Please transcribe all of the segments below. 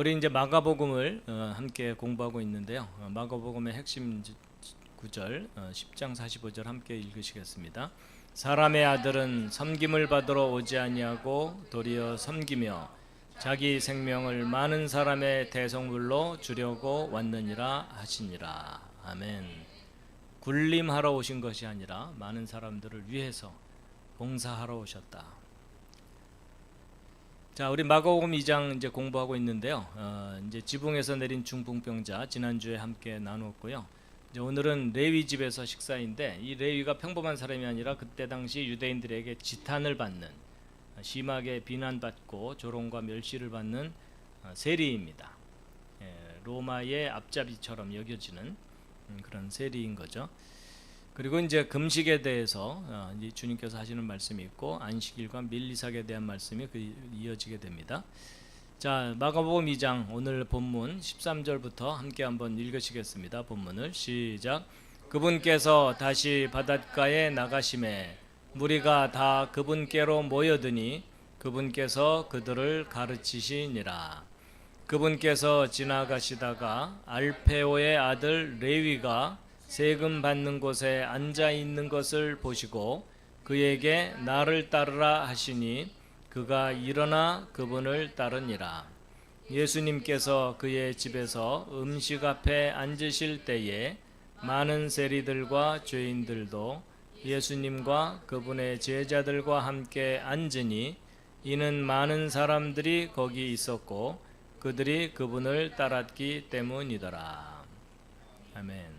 우리 이제 마가복음을 함께 공부하고 있는데요. 마가복음의 핵심 구절 10장 45절 함께 읽으시겠습니다. 사람의 아들은 섬김을 받으러 오지 아니하고 도리어 섬기며 자기 생명을 많은 사람의 대성물로 주려고 왔느니라 하시니라. 아멘. 군림하러 오신 것이 아니라 많은 사람들을 위해서 봉사하러 오셨다. 자, 우리 마가복음 2장 이제 공부하고 있는데요. 이제 지붕에서 내린 중풍병자 지난주에 함께 나누었고요. 이제 오늘은 레위 집에서 식사인데, 이 레위가 평범한 사람이 아니라 그때 당시 유대인들에게 지탄을 받는, 심하게 비난받고 조롱과 멸시를 받는 세리입니다. 로마의 앞잡이처럼 여겨지는 그런 세리인 거죠. 그리고 이제 금식에 대해서 이제 주님께서 하시는 말씀이 있고, 안식일과 밀리삭에 대한 말씀이 이어지게 됩니다. 자, 마가복음 2장 오늘 본문 13절부터 함께 한번 읽으시겠습니다. 본문을 시작. 그분께서 다시 바닷가에 나가심에 무리가 다 그분께로 모여드니 그분께서 그들을 가르치시니라. 그분께서 지나가시다가 알페오의 아들 레위가 세금 받는 곳에 앉아 있는 것을 보시고 그에게 나를 따르라 하시니 그가 일어나 그분을 따르니라. 예수님께서 그의 집에서 음식 앞에 앉으실 때에 많은 세리들과 죄인들도 예수님과 그분의 제자들과 함께 앉으니 이는 많은 사람들이 거기 있었고 그들이 그분을 따랐기 때문이더라. 아멘.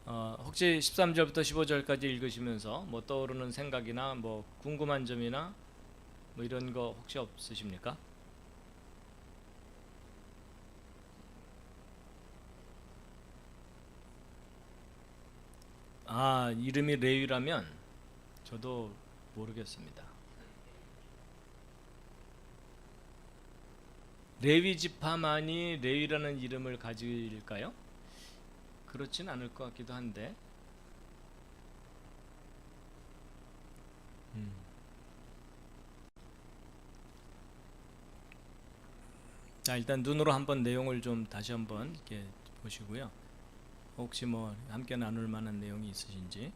혹시 13절부터 15절까지 읽으시면서 뭐 떠오르는 생각이나 뭐 궁금한 점이나 뭐 이런 거 혹시 없으십니까? 이름이 레위라면 저도 모르겠습니다. 레위 지파만이 레위라는 이름을 가질까요? 그렇진 않을 것 같기도 한데. 자, 일단 눈으로 한번 내용을 좀 다시 한번 이렇게 보시고요. 혹시 뭐 함께 나눌 만한 내용이 있으신지.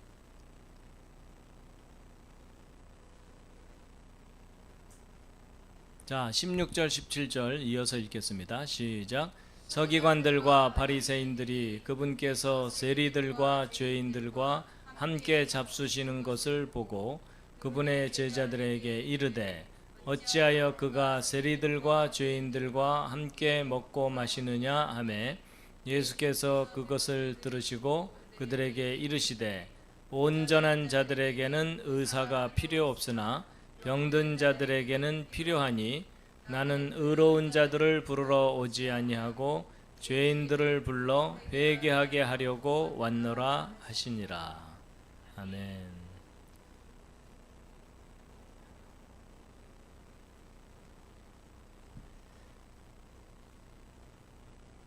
자, 16절 17절 이어서 읽겠습니다. 시작. 서기관들과 바리새인들이 그분께서 세리들과 죄인들과 함께 잡수시는 것을 보고 그분의 제자들에게 이르되 어찌하여 그가 세리들과 죄인들과 함께 먹고 마시느냐 하매 예수께서 그것을 들으시고 그들에게 이르시되 온전한 자들에게는 의사가 필요 없으나 병든 자들에게는 필요하니 나는 의로운 자들을 부르러 오지 아니하고 죄인들을 불러 회개하게 하려고 왔노라 하시니라. 아멘.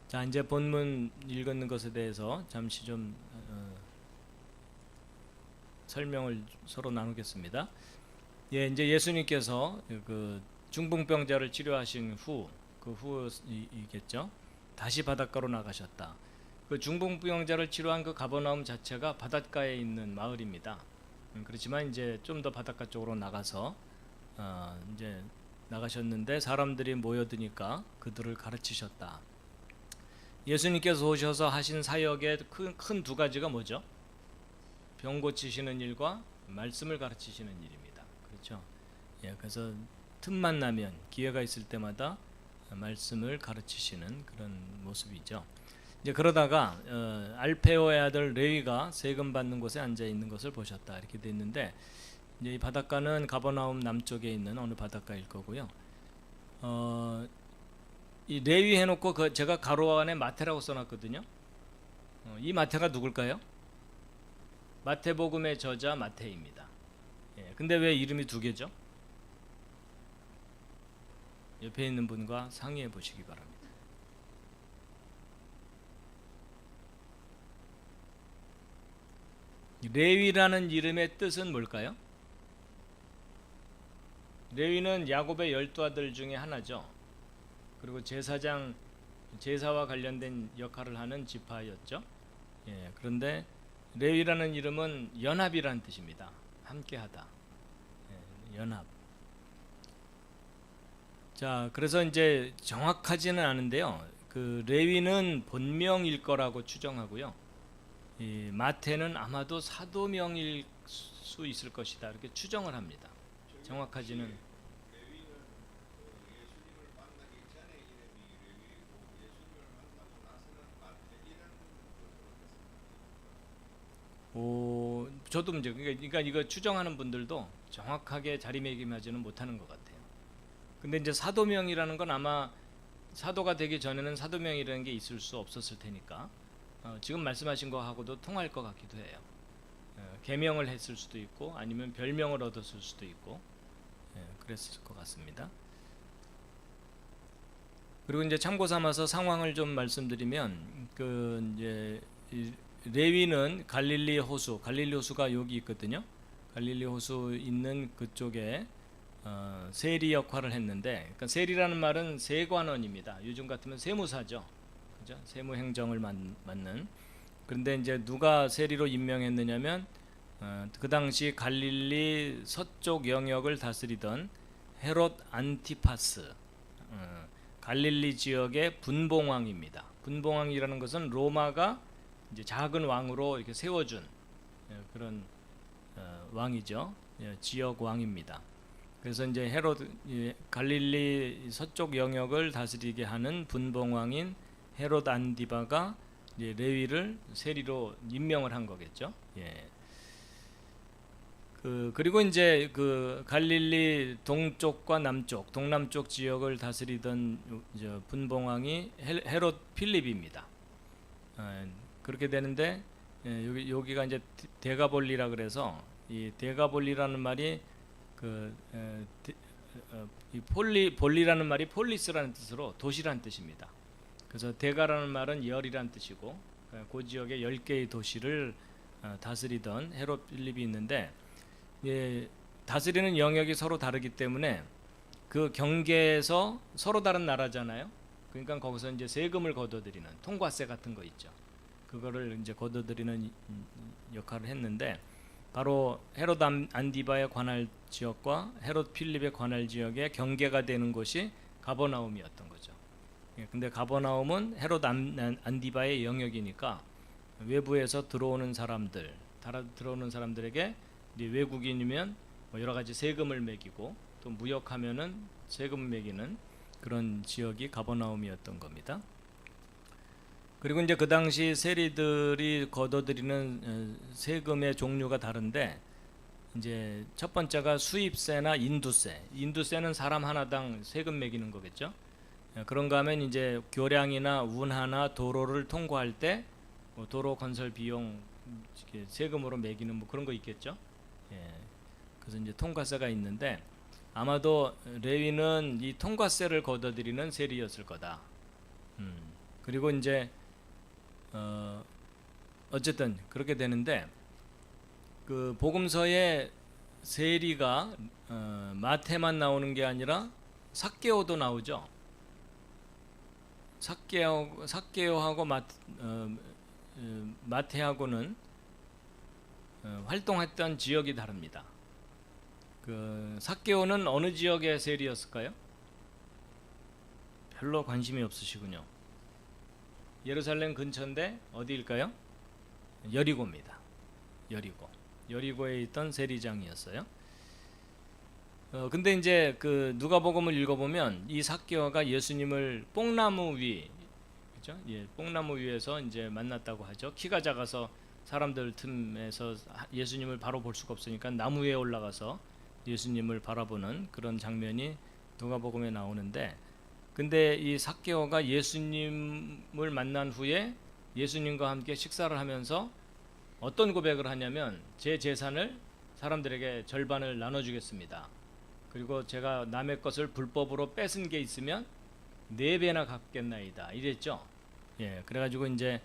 자, 이제 본문 읽는 것에 대해서 잠시 좀 설명을 서로 나누겠습니다. 예, 이제 예수님께서 그 중풍병자를 치료하신 그 후이겠죠. 다시 바닷가로 나가셨다. 그 중풍병자를 치료한 그 가버나움 자체가 바닷가에 있는 마을입니다. 그렇지만 이제 좀 더 바닷가 쪽으로 나가서 이제 나가셨는데 사람들이 모여드니까 그들을 가르치셨다. 예수님께서 오셔서 하신 사역의 큰 두 가지가 뭐죠? 병 고치시는 일과 말씀을 가르치시는 일입니다. 그렇죠? 예, 그래서 틈만 나면 기회가 있을 때마다 말씀을 가르치시는 그런 모습이죠. 이제 그러다가 알페오의 아들 레위가 세금 받는 곳에 앉아 있는 것을 보셨다 이렇게 돼 있는데, 이제 이 바닷가는 가버나움 남쪽에 있는 어느 바닷가일 거고요. 이 레위 해놓고 제가 가로 안에 마태라고 써놨거든요. 이 마태가 누굴까요? 마태복음의 저자 마태입니다. 예, 근데 왜 이름이 두 개죠? 옆에 있는 분과 상의해 보시기 바랍니다. 레위라는 이름의 뜻은 뭘까요? 레위는 야곱의 12 아들 중에 하나죠. 그리고 제사와 관련된 역할을 하는 지파였죠. 예, 그런데 레위라는 이름은 연합이라는 뜻입니다. 함께하다. 예, 연합. 자, 그래서 이제 정확하지는 않은데요. 그 레위는 본명일 거라고 추정하고요. 이 마태는 아마도 사도명일 수 있을 것이다 이렇게 추정을 합니다. 정확하지는. 저도 이제 그러니까 이거 추정하는 분들도 정확하게 자리매김하지는 못하는 것 같아요. 근데 이제 사도명이라는 건 아마 사도가 되기 전에는 사도명이라는 게 있을 수 없었을 테니까 지금 말씀하신 거하고도 통할 것 같기도 해요. 계명을 했을 수도 있고 아니면 별명을 얻었을 수도 있고 그랬을 것 같습니다. 그리고 이제 참고 삼아서 상황을 좀 말씀드리면 그 이제 레위는 갈릴리 호수가 여기 있거든요. 갈릴리 호수 있는 그쪽에 세리 역할을 했는데, 그러니까 세리라는 말은 세관원입니다. 요즘 같으면 세무사죠, 그죠? 세무행정을 맡는. 그런데 이제 누가 세리로 임명했느냐면 그 당시 갈릴리 서쪽 영역을 다스리던 헤롯 안티파스, 갈릴리 지역의 분봉왕입니다. 분봉왕이라는 것은 로마가 이제 작은 왕으로 이렇게 세워준 그런 왕이죠. 지역 왕입니다. 그래서 이제 갈릴리 서쪽 영역을 다스리게 하는 분봉왕인 헤롯 안디바가 이제 레위를 세리로 임명을 한 거겠죠. 예. 그리고 이제 그 갈릴리 동쪽과 동남쪽 지역을 다스리던 분봉왕이 헤롯 필립입니다. 그렇게 되는데 여기가 이제 데가볼리라 그래서 이 데가볼리라는 말이 볼리라는 말이 폴리스라는 뜻으로 도시라는 뜻입니다. 그래서 데가라는 말은 열이라는 뜻이고 그 지역에 10개의 도시를 다스리던 헤롯 필립이 있는데, 다스리는 영역이 서로 다르기 때문에 그 경계에서 서로 다른 나라잖아요. 그러니까 거기서 이제 세금을 걷어들이는 통과세 같은 거 있죠. 그거를 이제 걷어들이는 역할을 했는데, 바로 헤롯 안디바의 관할 지역과 헤롯 필립의 관할 지역의 경계가 되는 곳이 가버나움이었던 거죠. 근데 가버나움은 헤롯 안디바의 영역이니까 외부에서 들어오는 사람들에게 외국인이면 뭐 여러 가지 세금을 매기고 또 무역하면은 세금 매기는 그런 지역이 가버나움이었던 겁니다. 그리고 이제 그 당시 세리들이 걷어들이는 세금의 종류가 다른데, 이제 첫 번째가 수입세나 인두세. 인두세는 사람 하나당 세금 매기는 거겠죠. 그런가 하면 이제 교량이나 운하나 도로를 통과할 때 도로 건설 비용 세금으로 매기는 뭐 그런 거 있겠죠. 그래서 이제 통과세가 있는데, 아마도 레위는 이 통과세를 걷어들이는 세리였을 거다. 그리고 이제 어쨌든 그렇게 되는데, 그 복음서에 세리가 마태만 나오는 게 아니라 삭개오도 나오죠. 삭개오하고 마태하고는 활동했던 지역이 다릅니다. 그 삭개오는 어느 지역의 세리였을까요? 별로 관심이 없으시군요. 예루살렘 근처인데 어디일까요? 여리고입니다. 여리고에 있던 세리장이었어요. 근데 이제 그 누가복음을 읽어보면 이 삭개오가 예수님을 뽕나무 위, 그죠? 뽕나무 위에서 이제 만났다고 하죠. 키가 작아서 사람들 틈에서 예수님을 바로 볼 수가 없으니까 나무 위에 올라가서 예수님을 바라보는 그런 장면이 누가복음에 나오는데, 근데 이 삭개오가 예수님을 만난 후에 예수님과 함께 식사를 하면서 어떤 고백을 하냐면, 제 재산을 사람들에게 절반을 나눠주겠습니다. 그리고 제가 남의 것을 불법으로 뺏은 게 있으면 4배나 갚겠나이다 이랬죠. 그래가지고 이제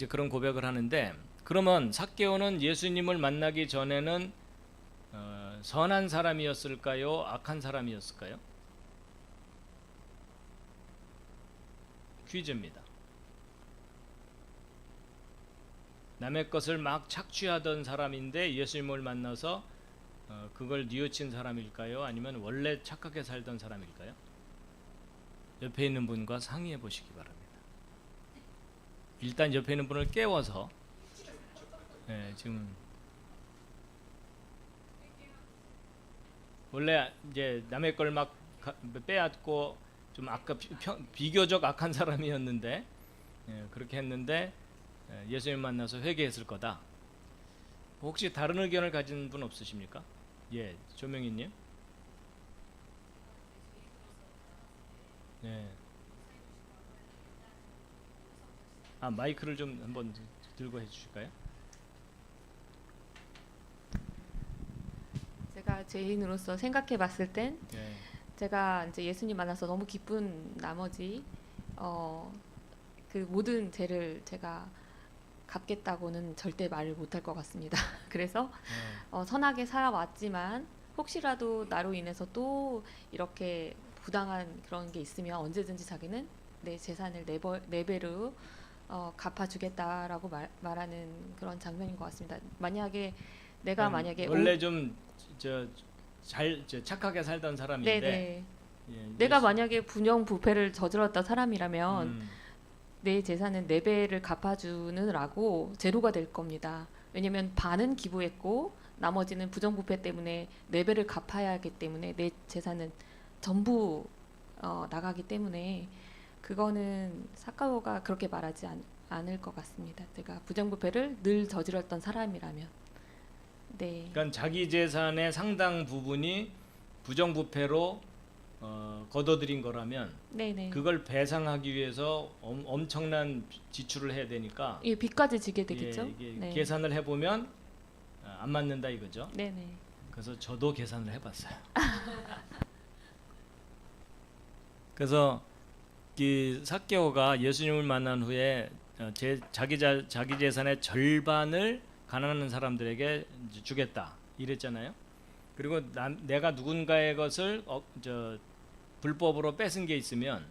그런 고백을 하는데, 그러면 삭개오는 예수님을 만나기 전에는 선한 사람이었을까요? 악한 사람이었을까요? 퀴즈입니다. 남의 것을 막 착취하던 사람인데 예수님을 만나서 그걸 뉘우친 사람일까요? 아니면 원래 착하게 살던 사람일까요? 옆에 있는 분과 상의해 보시기 바랍니다. 일단 옆에 있는 분을 깨워서 지금 원래 이제 남의 걸 막 빼앗고 좀 비교적 악한 사람이었는데 그렇게 했는데 예수님 만나서 회개했을 거다. 혹시 다른 의견을 가진 분 없으십니까? 예, 조명희님. 네. 마이크를 좀 한번 들고 해주실까요? 제가 죄인으로서 생각해봤을 땐 네. 제가 이제 예수님 만나서 너무 기쁜 나머지 그 모든 죄를 제가 갚겠다고는 절대 말을 못할 것 같습니다. 그래서 선하게 살아왔지만 혹시라도 나로 인해서 또 이렇게 부당한 그런 게 있으면 언제든지 자기는 내 재산을 네 배로 갚아주겠다라고 말하는 그런 장면인 것 같습니다. 만약에 내가 만약에 원래 좀 착하게 살던 사람인데 네네. 예, 내가 만약에 부정부패를 저질렀던 사람이라면 내 재산은 4배를 갚아주느라고 제로가 될 겁니다. 왜냐면 반은 기부했고 나머지는 부정부패 때문에 4배를 갚아야 하기 때문에 내 재산은 전부 나가기 때문에 그거는 사카오가 그렇게 말하지 않을 것 같습니다. 제가 부정부패를 늘 저질렀던 사람이라면. 네. 그러니까 자기 재산의 상당 부분이 부정부패로 거둬들인 거라면 네네. 그걸 배상하기 위해서 엄청난 지출을 해야 되니까 예, 빚까지 지게 되겠죠. 이게 네. 계산을 해보면 안 맞는다 이거죠. 네네. 그래서 저도 계산을 해봤어요. 그래서 이 삭개오가 예수님을 만난 후에 자기 재산의 절반을 가난한 사람들에게 주겠다 이랬잖아요. 그리고 내가 누군가의 것을 불법으로 뺏은 게 있으면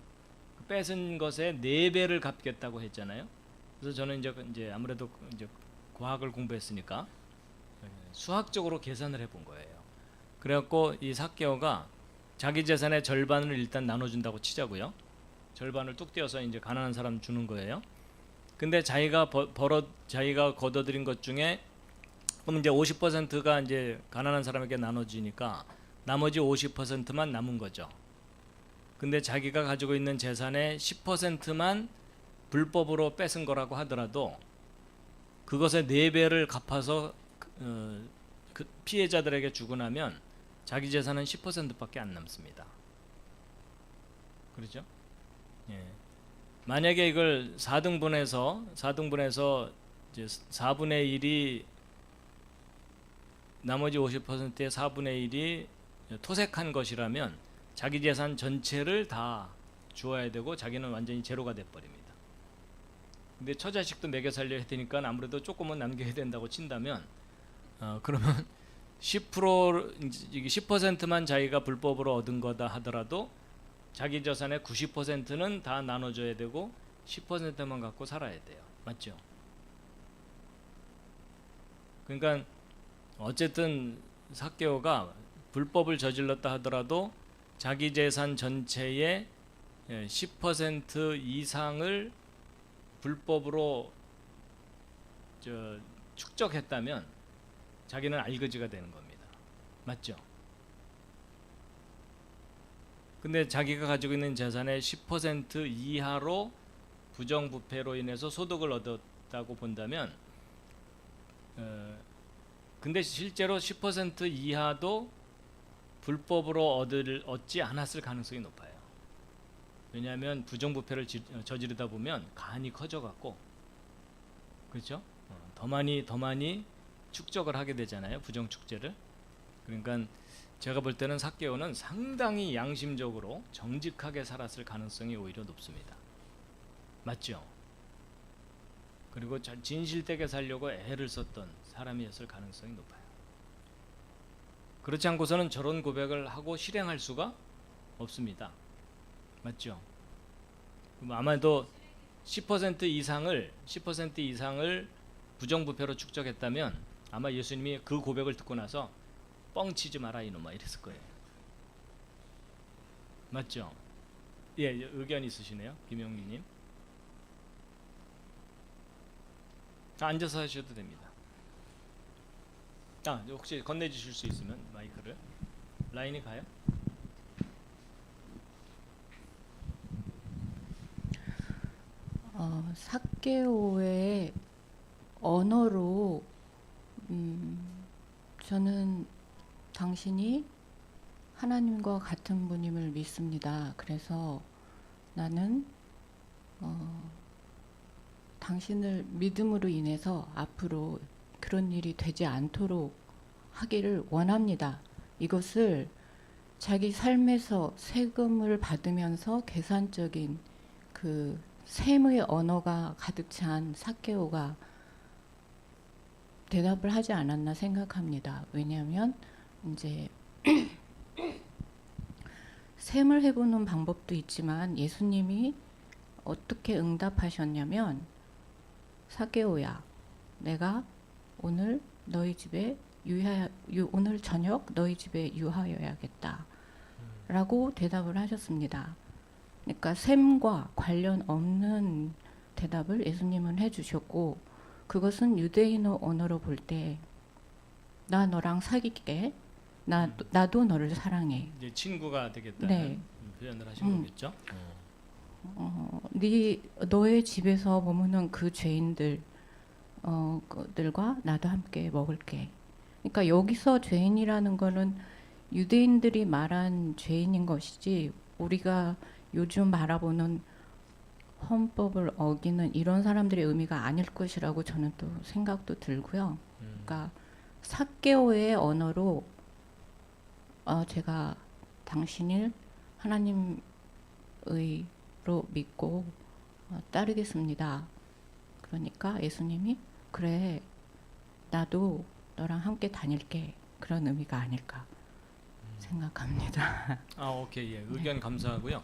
그 뺏은 것의 4배를 갚겠다고 했잖아요. 그래서 저는 이제 아무래도 이제 과학을 공부했으니까 수학적으로 계산을 해본 거예요. 그래갖고 이 삭개오가 자기 재산의 절반을 일단 나눠준다고 치자고요. 절반을 뚝 떼어서 이제 가난한 사람 주는 거예요. 근데 자기가 자기가 거둬들인 것 중에 그럼 이제 50%가 이제 가난한 사람에게 나눠지니까 나머지 50%만 남은 거죠. 근데 자기가 가지고 있는 재산의 10%만 불법으로 뺏은 거라고 하더라도 그것의 4배를 갚아서 그 피해자들에게 주고 나면 자기 재산은 10%밖에 안 남습니다. 그렇죠? 예. 만약에 이걸 4등분해서 이제 4분의 1이 나머지 50%의 4분의 1이 토색한 것이라면 자기 재산 전체를 다 주어야 되고 자기는 완전히 제로가 돼 버립니다. 근데 처자식도 먹여 살려야 되니까 아무래도 조금은 남겨야 된다고 친다면 그러면 10%만 자기가 불법으로 얻은 거다 하더라도 자기 재산의 90%는 다 나눠줘야 되고 10%만 갖고 살아야 돼요. 맞죠? 그러니까 어쨌든 삭개오가 불법을 저질렀다 하더라도 자기 재산 전체의 10% 이상을 불법으로 축적했다면 자기는 알거지가 되는 겁니다. 맞죠? 근데 자기가 가지고 있는 재산의 10% 이하로 부정부패로 인해서 소득을 얻었다고 본다면 근데 실제로 10% 이하도 불법으로 얻지 않았을 가능성이 높아요. 왜냐하면 부정부패를 저지르다 보면 간이 커져갖고 그렇죠? 더 많이 축적을 하게 되잖아요. 부정축제를. 그러니까 제가 볼 때는 삭개오는 상당히 양심적으로 정직하게 살았을 가능성이 오히려 높습니다. 맞죠? 그리고 진실되게 살려고 애를 썼던 사람이었을 가능성이 높아요. 그렇지 않고서는 저런 고백을 하고 실행할 수가 없습니다. 맞죠? 그럼 아마도 10% 이상을 부정부패로 축적했다면 아마 예수님이 그 고백을 듣고 나서 뻥치지 마라 이놈아 이랬을 거예요. 맞죠? 예, 의견 있으시네요, 김영민님. 앉아서 하셔도 됩니다. 혹시 건네주실 수 있으면 마이크를. 라인이 가요? 삭개오의 언어로 저는 당신이 하나님과 같은 분임을 믿습니다. 그래서 나는 당신을 믿음으로 인해서 앞으로 그런 일이 되지 않도록 하기를 원합니다. 이것을 자기 삶에서 세금을 받으면서 계산적인 그 셈의 언어가 가득 찬 삭개오가 대답을 하지 않았나 생각합니다. 왜냐하면 이제 셈을 해보는 방법도 있지만 예수님이 어떻게 응답하셨냐면 삭개오야, 내가 오늘 너희 집에 오늘 저녁 너희 집에 유하여야겠다 라고 대답을 하셨습니다. 그러니까 셈과 관련 없는 대답을 예수님은 해주셨고, 그것은 유대인어 언어로 볼 때 나 너랑 사귈게, 나도 너를 사랑해, 이제 친구가 되겠다는 네. 표현을 하신 거겠죠? 너의 집에서 머무는 그 죄인들 들과 나도 함께 먹을게. 그러니까 여기서 죄인이라는 거는 유대인들이 말한 죄인인 것이지 우리가 요즘 바라보는 헌법을 어기는 이런 사람들의 의미가 아닐 것이라고 저는 또 생각도 들고요. 그러니까 삭개오의 언어로 제가 당신을 하나님의로 믿고 따르겠습니다. 그러니까 예수님이 그래, 나도 너랑 함께 다닐게, 그런 의미가 아닐까 생각합니다. 오케이, 예, 의견 감사하고요.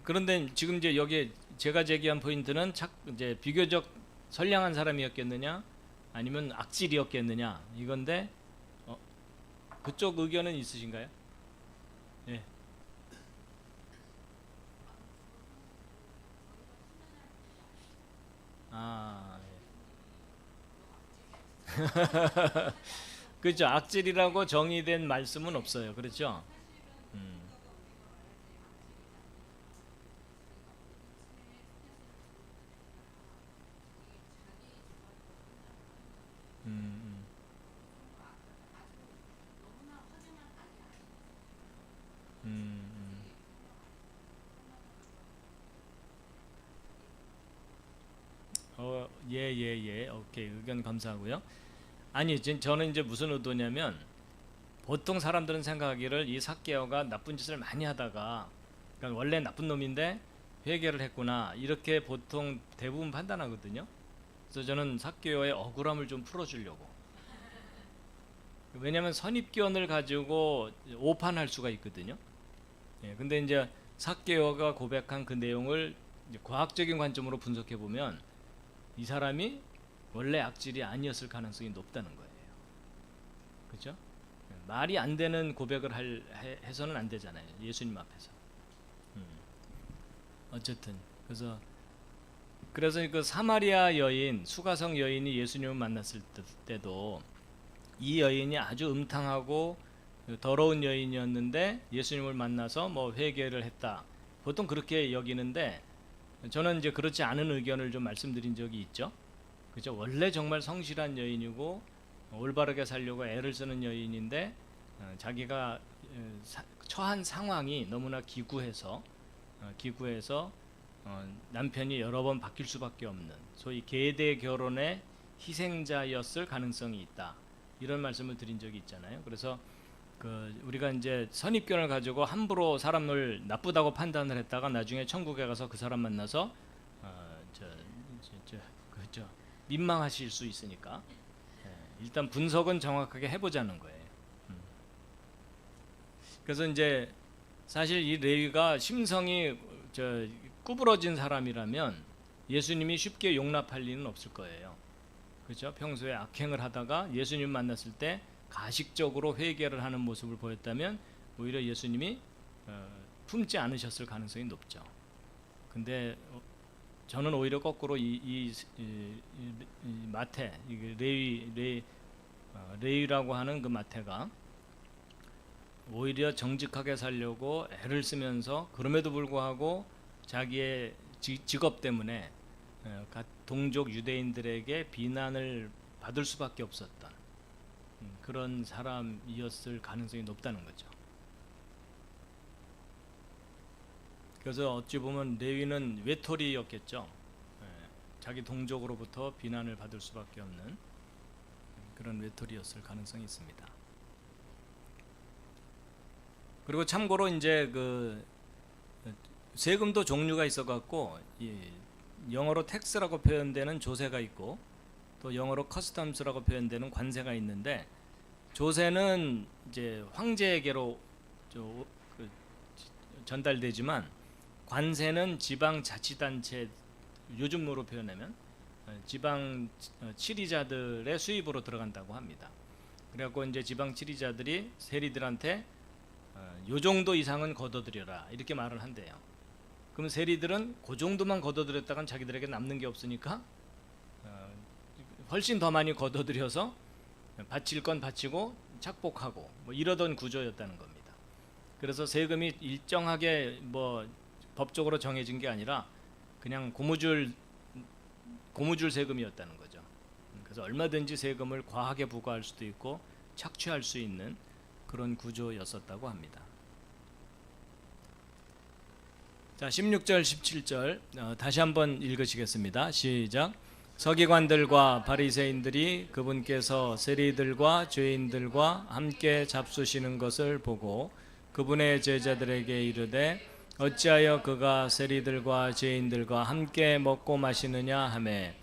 그런데 지금 이제 여기에 제가 제기한 포인트는 이제 비교적 선량한 사람이었겠느냐, 아니면 악질이었겠느냐 이건데 그쪽 의견은 있으신가요? 예. 예. 그렇죠. 악질이라고 정의된 말씀은 없어요. 그렇죠? 음. 음. 음. 예. 오케이. 의견 감사하고요. 아니, 저는 이제 무슨 의도냐면, 보통 사람들은 생각하기를 이 삭개오가 나쁜 짓을 많이 하다가, 그러니까 원래 나쁜 놈인데 회개를 했구나, 이렇게 보통 대부분 판단하거든요. 그래서 저는 삭개오의 억울함을 좀 풀어주려고. 왜냐하면 선입견을 가지고 오판할 수가 있거든요. 예, 근데 이제 삭개오가 고백한 그 내용을 이제 과학적인 관점으로 분석해 보면 이 사람이 원래 악질이 아니었을 가능성이 높다는 거예요. 그렇죠? 말이 안 되는 고백을 해서는 안 되잖아요. 예수님 앞에서. 어쨌든 그래서 그 사마리아 여인, 수가성 여인이 예수님을 만났을 때도 이 여인이 아주 음탕하고 더러운 여인이었는데 예수님을 만나서 뭐 회개를 했다. 보통 그렇게 여기는데 저는 이제 그렇지 않은 의견을 좀 말씀드린 적이 있죠. 그죠? 원래 정말 성실한 여인이고 올바르게 살려고 애를 쓰는 여인인데 자기가 처한 상황이 너무나 기구해서 남편이 여러 번 바뀔 수밖에 없는 소위 계대 결혼의 희생자였을 가능성이 있다. 이런 말씀을 드린 적이 있잖아요. 그래서 우리가 이제 선입견을 가지고 함부로 사람을 나쁘다고 판단을 했다가 나중에 천국에 가서 그 사람 만나서 민망하실 수 있으니까 일단 분석은 정확하게 해보자는 거예요. 그래서 이제 사실 이 레위가 심성이 구부러진 사람이라면 예수님이 쉽게 용납할 리는 없을 거예요. 그렇죠? 평소에 악행을 하다가 예수님 만났을 때 가식적으로 회개를 하는 모습을 보였다면 오히려 예수님이 품지 않으셨을 가능성이 높죠. 근데 저는 오히려 거꾸로 이 마태, 레위라고 하는 그 마태가 오히려 정직하게 살려고 애를 쓰면서 그럼에도 불구하고 자기의 직업 때문에 동족 유대인들에게 비난을 받을 수밖에 없었던 그런 사람이었을 가능성이 높다는 거죠. 그래서 어찌 보면 레위는 외톨이였겠죠. 자기 동족으로부터 비난을 받을 수밖에 없는 그런 외톨이였을 가능성이 있습니다. 그리고 참고로 이제 그 세금도 종류가 있어 갖고 영어로 텍스라고 표현되는 조세가 있고 또 영어로 커스텀스라고 표현되는 관세가 있는데, 조세는 이제 황제에게로 전달되지만 관세는 지방자치단체, 요즘으로 표현하면 지방 치리자들의 수입으로 들어간다고 합니다. 그래갖고 이제 지방 치리자들이 세리들한테 요 정도 이상은 걷어들여라 이렇게 말을 한대요. 그럼 세리들은 그 정도만 걷어들였다간 자기들에게 남는 게 없으니까 훨씬 더 많이 걷어들여서 바칠 건 바치고 착복하고 뭐 이러던 구조였다는 겁니다. 그래서 세금이 일정하게 뭐 법적으로 정해진 게 아니라 그냥 고무줄 세금이었다는 거죠. 그래서 얼마든지 세금을 과하게 부과할 수도 있고 착취할 수 있는 그런 구조였었다고 합니다. 자, 16절 17절 다시 한번 읽으시겠습니다. 시작. 서기관들과 바리새인들이 그분께서 세리들과 죄인들과 함께 잡수시는 것을 보고 그분의 제자들에게 이르되 어찌하여 그가 세리들과 죄인들과 함께 먹고 마시느냐 하매,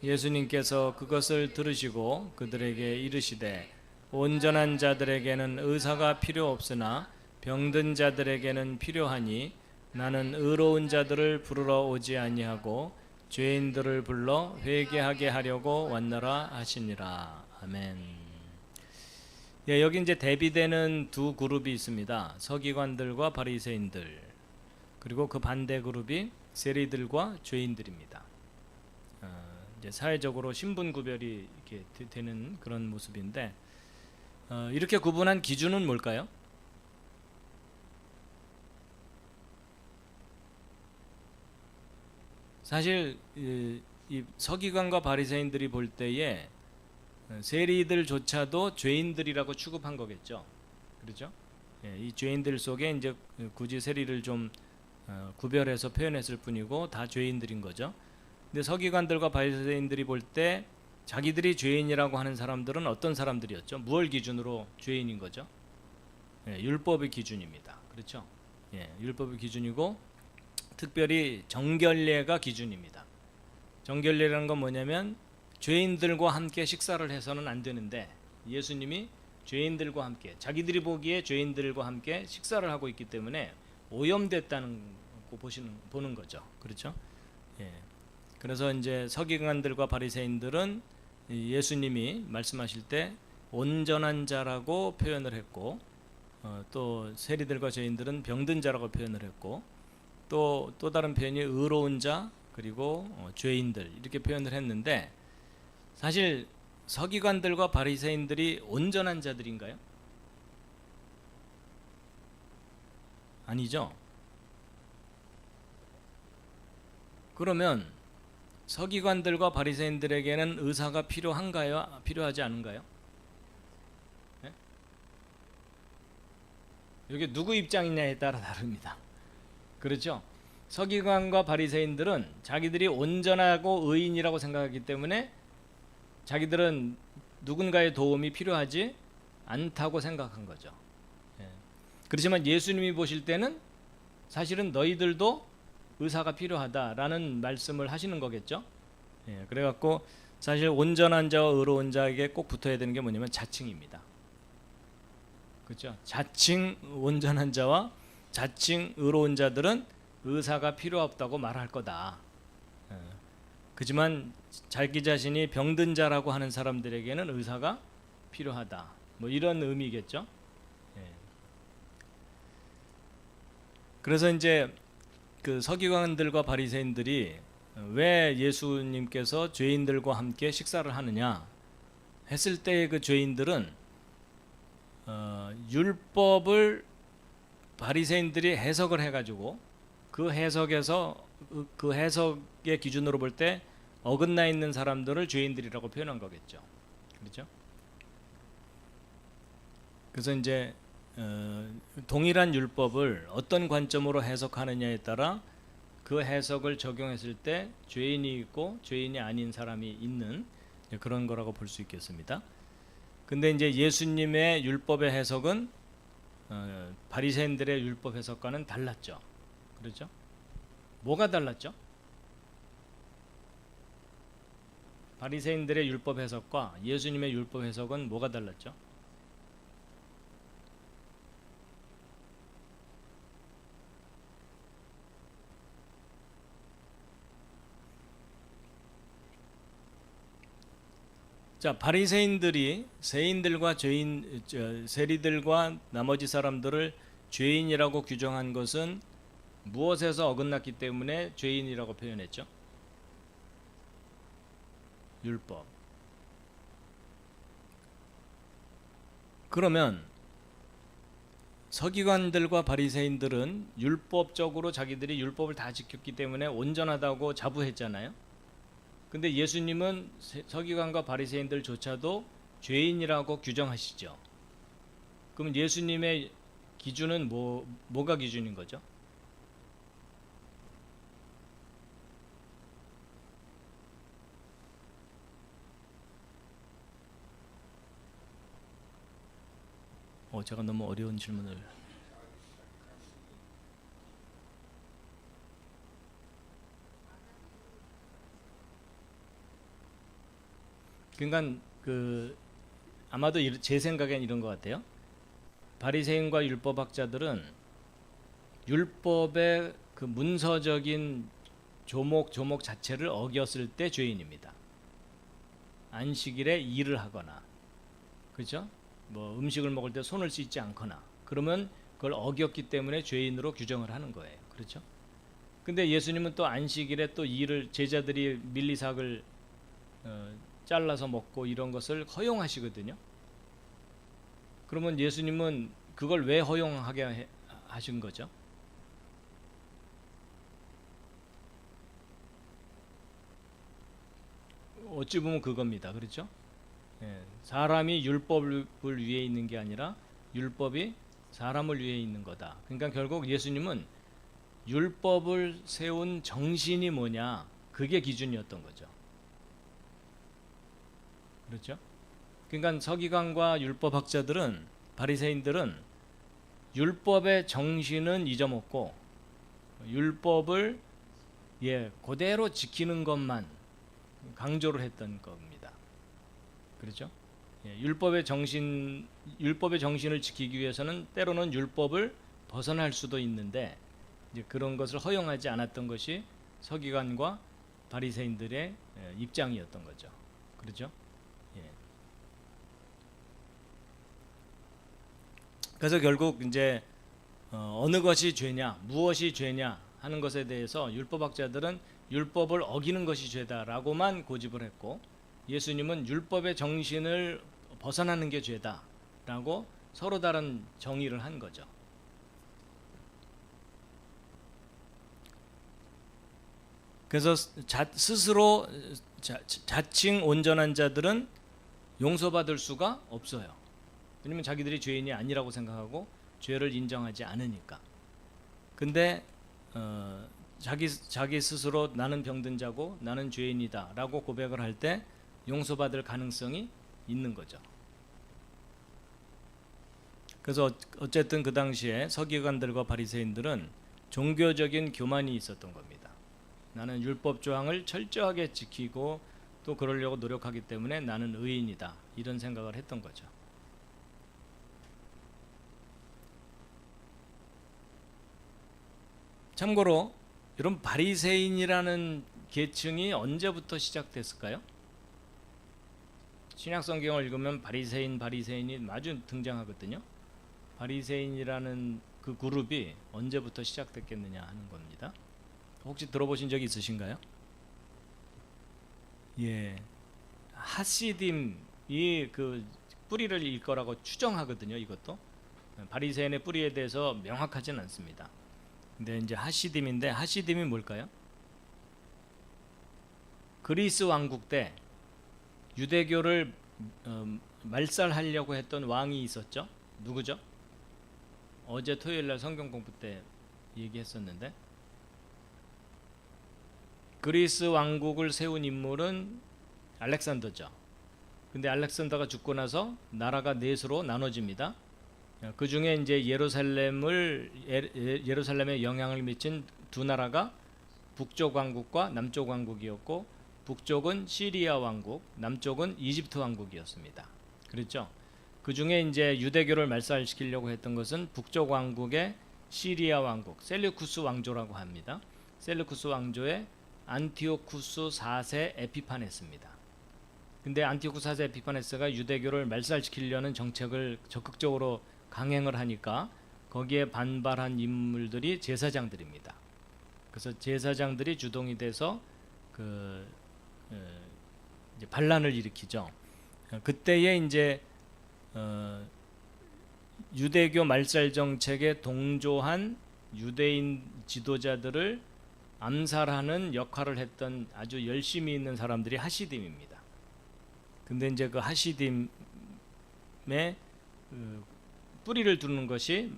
예수님께서 그것을 들으시고 그들에게 이르시되 온전한 자들에게는 의사가 필요 없으나 병든 자들에게는 필요하니 나는 의로운 자들을 부르러 오지 아니하고 죄인들을 불러 회개하게 하려고 왔노라 하시니라. 아멘. 예, 여기 이제 대비되는 두 그룹이 있습니다. 서기관들과 바리새인들, 그리고 그 반대 그룹이 세리들과 죄인들입니다. 이제 사회적으로 신분 구별이 이렇게 되는 그런 모습인데, 이렇게 구분한 기준은 뭘까요? 사실 이 서기관과 바리새인들이 볼 때에 세리들조차도 죄인들이라고 취급한 거겠죠. 그렇죠? 예, 이 죄인들 속에 이제 굳이 세리를 좀 구별해서 표현했을 뿐이고 다 죄인들인 거죠. 근데 서기관들과 바리새인들이 볼 때 자기들이 죄인이라고 하는 사람들은 어떤 사람들이었죠? 무엇 기준으로 죄인인 거죠? 예, 율법의 기준입니다. 그렇죠? 예, 율법의 기준이고 특별히 정결례가 기준입니다. 정결례라는 건 뭐냐면 죄인들과 함께 식사를 해서는 안 되는데, 예수님이 죄인들과 함께, 자기들이 보기에 죄인들과 함께 식사를 하고 있기 때문에 오염됐다는 거 보는 거죠. 그렇죠? 예. 그래서 이제 서기관들과 바리새인들은 예수님이 말씀하실 때 온전한 자라고 표현을 했고, 또 세리들과 죄인들은 병든 자라고 표현을 했고, 또 다른 표현이 의로운 자 그리고 죄인들 이렇게 표현을 했는데, 사실 서기관들과 바리새인들이 온전한 자들인가요? 아니죠. 그러면 서기관들과 바리새인들에게는 의사가 필요한가요? 필요하지 않은가요? 네? 이게 누구 입장이냐에 따라 다릅니다. 그렇죠? 서기관과 바리새인들은 자기들이 온전하고 의인이라고 생각하기 때문에 자기들은 누군가의 도움이 필요하지 않다고 생각한 거죠. 예. 그렇지만 예수님이 보실 때는 사실은 너희들도 의사가 필요하다라는 말씀을 하시는 거겠죠. 예. 그래갖고 사실 온전한 자와 의로운 자에게 꼭 붙어야 되는 게 뭐냐면 자칭입니다. 그렇죠? 자칭 온전한 자와 자칭 의로운 자들은 의사가 필요 없다고 말할 거다. 그지만 자기 자신이 병든 자라고 하는 사람들에게는 의사가 필요하다. 뭐 이런 의미겠죠. 그래서 이제 그 서기관들과 바리새인들이 왜 예수님께서 죄인들과 함께 식사를 하느냐 했을 때 그 죄인들은 율법을 바리새인들이 해석을 해가지고 그 해석에서 그 해석의 기준으로 볼 때 어긋나 있는 사람들을 죄인들이라고 표현한 거겠죠. 그렇죠? 그래서 이제 동일한 율법을 어떤 관점으로 해석하느냐에 따라 그 해석을 적용했을 때 죄인이 있고 죄인이 아닌 사람이 있는 그런 거라고 볼 수 있겠습니다. 근데 이제 예수님의 율법의 해석은 바리새인들의 율법 해석과는 달랐죠. 그렇죠? 뭐가 달랐죠? 바리새인들의 율법 해석과 예수님의 율법 해석은 뭐가 달랐죠? 자, 바리새인들이 세인들과 세리들과 나머지 사람들을 죄인이라고 규정한 것은 무엇에서 어긋났기 때문에 죄인이라고 표현했죠? 율법. 그러면 서기관들과 바리새인들은 율법적으로 자기들이 율법을 다 지켰기 때문에 온전하다고 자부했잖아요. 근데 예수님은 서기관과 바리새인들조차도 죄인이라고 규정하시죠. 그럼 예수님의 기준은 뭐가 기준인 거죠? 제가 너무 어려운 질문을. 그러니까 아마도 제 생각엔 이런 것 같아요. 바리새인과 율법학자들은 율법의 그 문서적인 조목 자체를 어겼을 때 죄인입니다. 안식일에 일을 하거나, 그렇죠? 뭐 음식을 먹을 때 손을 씻지 않거나, 그러면 그걸 어겼기 때문에 죄인으로 규정을 하는 거예요. 그렇죠? 근데 예수님은 또 안식일에 또 일을, 제자들이 밀리삭을 잘라서 먹고 이런 것을 허용하시거든요. 그러면 예수님은 그걸 왜 허용하게 하신 거죠? 어찌 보면 그겁니다. 그렇죠? 사람이 율법을 위해 있는 게 아니라 율법이 사람을 위해 있는 거다. 그러니까 결국 예수님은 율법을 세운 정신이 뭐냐, 그게 기준이었던 거죠. 그렇죠? 그러니까 서기관과 율법학자들은, 바리새인들은 율법의 정신은 잊어먹고 율법을 그대로 지키는 것만 강조를 했던 겁니다. 그렇죠? 율법의 정신을 지키기 위해서는 때로는 율법을 벗어날 수도 있는데 이제 그런 것을 허용하지 않았던 것이 서기관과 바리새인들의 입장이었던 거죠. 그렇죠? 그래서 결국 이제 어느 것이 죄냐, 무엇이 죄냐 하는 것에 대해서 율법학자들은 율법을 어기는 것이 죄다라고만 고집을 했고, 예수님은 율법의 정신을 벗어나는 게 죄다라고 서로 다른 정의를 한 거죠. 그래서 스스로 자칭 온전한 자들은 용서받을 수가 없어요. 왜냐면 자기들이 죄인이 아니라고 생각하고 죄를 인정하지 않으니까. 근데 자기 스스로 나는 병든 자고 나는 죄인이다라고 고백을 할 때 용서받을 가능성이 있는 거죠. 그래서 어쨌든 그 당시에 서기관들과 바리새인들은 종교적인 교만이 있었던 겁니다. 나는 율법 조항을 철저하게 지키고 또 그러려고 노력하기 때문에 나는 의인이다, 이런 생각을 했던 거죠. 참고로 이런 바리새인이라는 계층이 언제부터 시작됐을까요? 신약 성경을 읽으면 바리새인이 마주 등장하거든요. 바리새인이라는 그 그룹이 언제부터 시작됐겠느냐 하는 겁니다. 혹시 들어보신 적이 있으신가요? 예, 하시딤이 그 뿌리를 일 거라고 추정하거든요. 이것도 바리새인의 뿌리에 대해서 명확하진 않습니다. 근데 이제 하시딤인데, 하시딤이 뭘까요? 그리스 왕국 때 유대교를 말살하려고 했던 왕이 있었죠. 누구죠? 어제 토요일날 성경 공부 때 얘기했었는데, 그리스 왕국을 세운 인물은 알렉산더죠. 근데 알렉산더가 죽고 나서 나라가 넷으로 나눠집니다. 그 중에 이제 예루살렘에 영향을 미친 두 나라가 북쪽 왕국과 남쪽 왕국이었고, 북쪽은 시리아 왕국, 남쪽은 이집트 왕국이었습니다. 그렇죠? 그 중에 이제 유대교를 말살시키려고 했던 것은 북쪽 왕국의 시리아 왕국, 셀루쿠스 왕조라고 합니다. 셀루쿠스 왕조의 안티오쿠스 4세 에피파네스입니다. 근데 안티오쿠스 4세 에피파네스가 유대교를 말살시키려는 정책을 적극적으로 강행을 하니까 거기에 반발한 인물들이 제사장들입니다. 그래서 제사장들이 주동이 돼서 이제 반란을 일으키죠. 그때에 이제 유대교 말살 정책에 동조한 유대인 지도자들을 암살하는 역할을 했던 아주 열심히 있는 사람들이 하시딤입니다. 근데 이제 그 하시딤의 뿌리를 두는 것이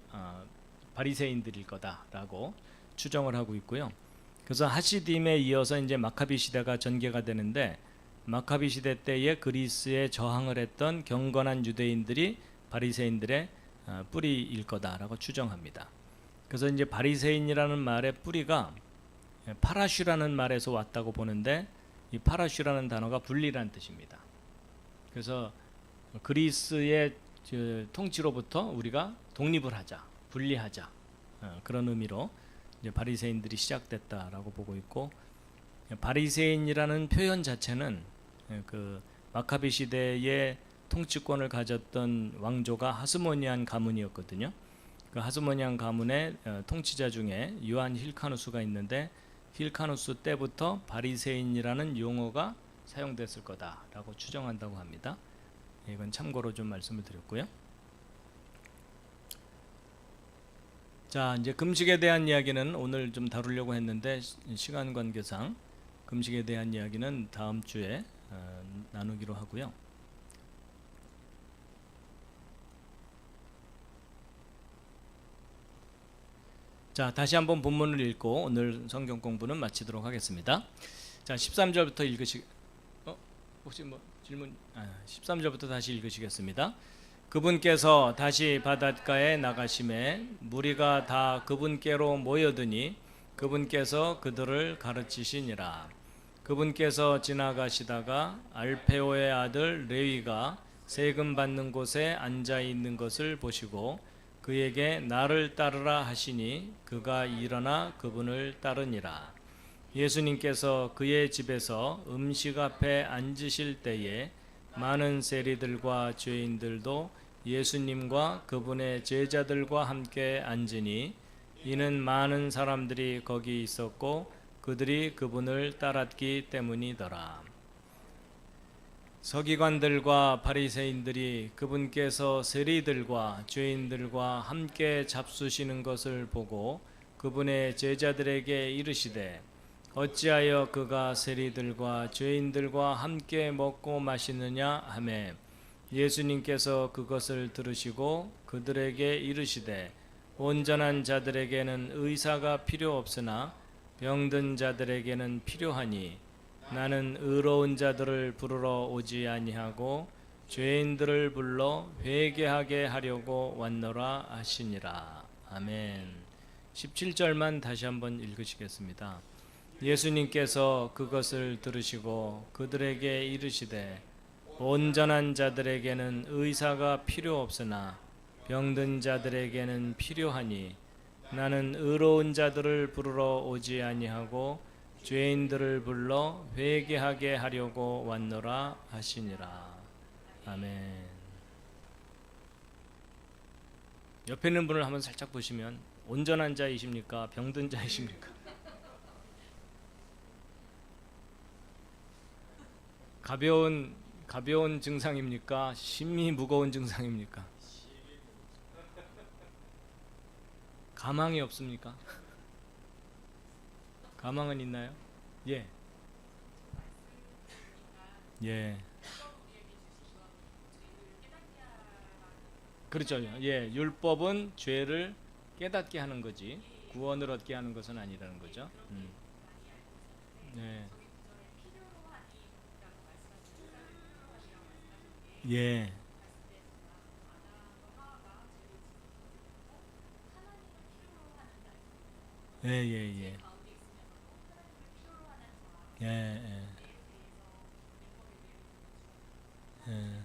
바리새인들일 거다라고 추정을 하고 있고요. 그래서 하시딤에 이어서 이제 마카비 시대가 전개가 되는데, 마카비 시대 때에 그리스에 저항을 했던 경건한 유대인들이 바리새인들의 뿌리일 거다라고 추정합니다. 그래서 이제 바리새인이라는 말의 뿌리가 파라슈라는 말에서 왔다고 보는데, 이 파라슈라는 단어가 분리라는 뜻입니다. 그래서 그리스의 통치로부터 우리가 독립을 하자, 분리하자, 그런 의미로 이제 바리새인들이 시작됐다라고 보고 있고, 바리새인이라는 표현 자체는 그 마카비 시대의 통치권을 가졌던 왕조가 하스모니안 가문이었거든요. 그 하스모니안 가문의 통치자 중에 요한 힐카누스가 있는데, 힐카누스 때부터 바리새인이라는 용어가 사용됐을 거다라고 추정한다고 합니다. 이건 참고로 좀 말씀을 드렸고요. 자, 이제 금식에 대한 이야기는 오늘 좀 다루려고 했는데, 시간 관계상 금식에 대한 이야기는 다음 주에 나누기로 하고요. 자, 다시 한번 본문을 읽고 오늘 성경 공부는 마치도록 하겠습니다. 자, 13절부터 혹시 뭐 질문? 13절부터 다시 읽으시겠습니다. 그분께서 다시 바닷가에 나가심에 무리가 다 그분께로 모여드니 그분께서 그들을 가르치시니라. 그분께서 지나가시다가 알페오의 아들 레위가 세금 받는 곳에 앉아 있는 것을 보시고 그에게 나를 따르라 하시니 그가 일어나 그분을 따르니라. 예수님께서 그의 집에서 음식 앞에 앉으실 때에 많은 세리들과 죄인들도 예수님과 그분의 제자들과 함께 앉으니 이는 많은 사람들이 거기 있었고 그들이 그분을 따랐기 때문이더라. 서기관들과 바리새인들이 그분께서 세리들과 죄인들과 함께 잡수시는 것을 보고 그분의 제자들에게 이르시되 어찌하여 그가 세리들과 죄인들과 함께 먹고 마시느냐 하매 예수님께서 그것을 들으시고 그들에게 이르시되 온전한 자들에게는 의사가 필요 없으나 병든 자들에게는 필요하니 나는 의로운 자들을 부르러 오지 아니하고 죄인들을 불러 회개하게 하려고 왔노라 하시니라. 아멘. 17절만 다시 한번 읽으시겠습니다. 예수님께서 그것을 들으시고 그들에게 이르시되 온전한 자들에게는 의사가 필요 없으나 병든 자들에게는 필요하니 나는 의로운 자들을 부르러 오지 아니하고 죄인들을 불러 회개하게 하려고 왔노라 하시니라. 아멘. 옆에 있는 분을 한번 살짝 보시면 온전한 자이십니까? 병든 자이십니까? 가벼운 증상입니까? 심히 무거운 증상입니까? 가망이 없습니까? 가망은 있나요? 예. 예. 그렇죠. 예. 율법은 죄를 깨닫게 하는 거지 구원을 얻게 하는 것은 아니라는 거죠. 네. 예. 예, 예, 예. 예, 예. 예.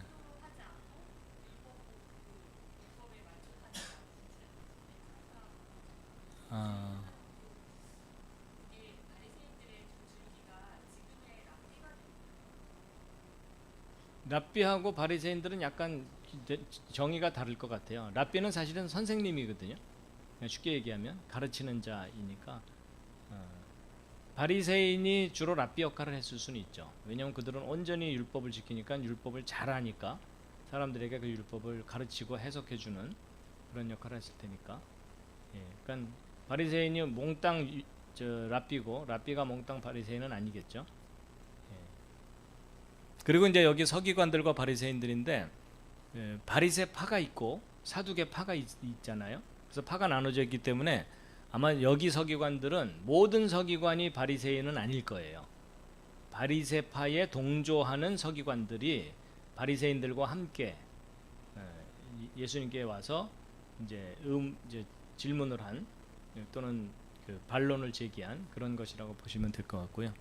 아. 랍비하고 바리새인들은 약간 정의가 다를 것 같아요. 랍비는 사실은 선생님이거든요. 그냥 쉽게 얘기하면 가르치는 자이니까 바리새인이 주로 랍비 역할을 했을 수는 있죠. 왜냐하면 그들은 온전히 율법을 지키니까 율법을 잘 아니까 사람들에게 그 율법을 가르치고 해석해주는 그런 역할을 했을 테니까. 예, 그러니까 바리새인이 몽땅 랍비고 랍비가 몽땅 바리새인은 아니겠죠. 예. 그리고 이제 여기 서기관들과 바리새인들인데 바리새파가 있고 사두개파가 있잖아요. 그래서 파가 나눠져 있기 때문에 아마 여기 서기관들은 모든 서기관이 바리새인은 아닐 거예요. 바리새파에 동조하는 서기관들이 바리새인들과 함께 예수님께 와서 이제 질문을 한 또는 그 반론을 제기한 그런 것이라고 보시면 될 것 같고요.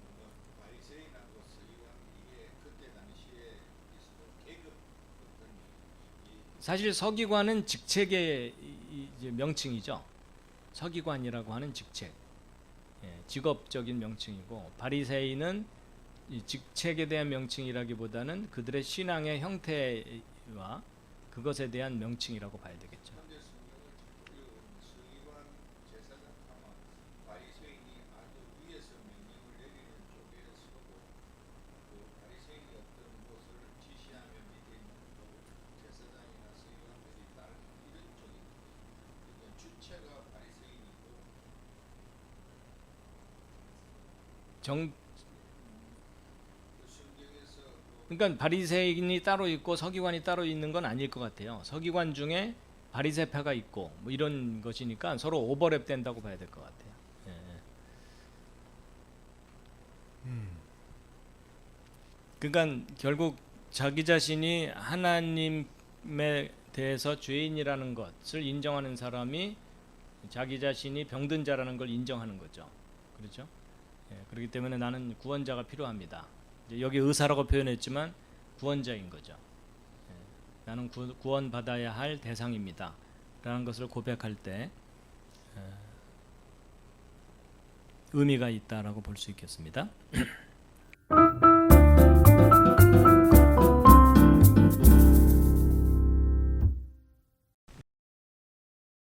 사실 서기관은 직책의 이제 명칭이죠. 서기관이라고 하는 직책, 직업적인 명칭이고 바리새인은 이 직책에 대한 명칭이라기보다는 그들의 신앙의 형태와 그것에 대한 명칭이라고 봐야 되겠죠. 그러니까 바리새인이 따로 있고 서기관이 따로 있는 건 아닐 것 같아요. 서기관 중에 바리새파가 있고 뭐 이런 것이니까 서로 오버랩 된다고 봐야 될 것 같아요. 예. 그러니까 결국 자기 자신이 하나님에 대해서 죄인이라는 것을 인정하는 사람이 자기 자신이 병든 자라는 걸 인정하는 거죠. 그렇죠? 예, 그렇기 때문에 나는 구원자가 필요합니다. 여기 의사라고 표현했지만 구원자인 거죠. 예, 나는 구원받아야 할 대상입니다. 라는 것을 고백할 때 의미가 있다라고 볼 수 있겠습니다.